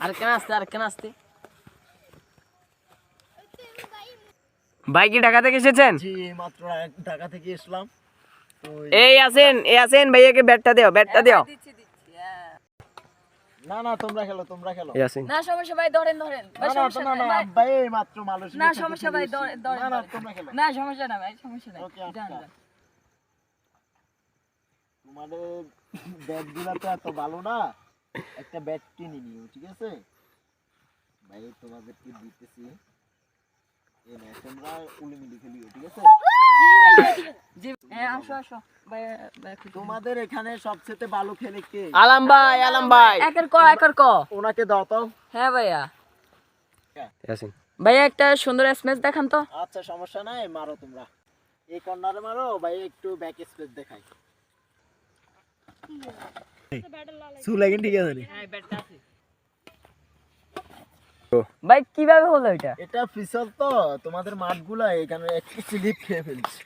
আর কেন আসতে ভাই কি ঢাকা থেকে এসেছেন? জি মাত্র ঢাকা থেকে এসলাম। এই আসেন ভাইয়াকে ব্যাটটা দাও না তোমরা খেলো এই আসেন। না সমস্যা ভাই ধরেন ভাই সমস্যা না নাই ভাই মাত্র মালয়েশিয়া না সমস্যা ভাই ধরেন না তোমরা খেলো না সমস্যা না ভাই সমস্যা নাই ওকে যান তোমাদের ব্যাটগুলো তো এত ভালো না, একটা ব্যাট কিনে নিও ঠিক আছে ভাই, তোমাদেরকে দিতেছি এই না, তোমরা উলিমিলি খেলিও ঠিক আছে। জি হ্যাঁ আসো ভাই তোমাদের এখানে সবচেয়ে ভালো খেলে কে? আলাম ভাই একের ক ওনাকে দাও তো। হ্যাঁ ভাইয়া আসেন। ভাইয়া একটা সুন্দর স্ম্যাচ দেখান তো। আচ্ছা সমস্যা নাই, মারো তোমরা এই কর্নারে মারো ভাই, একটু ব্যাক স্পেস দেখাই। সুলাগিন ঠিক আছে নি? ভাই কিভাবে হলো এটা? এটা ফিসল তো, তোমাদের মাঠগুলা এখানে একটু স্লিপ খেয়ে ফেলছে।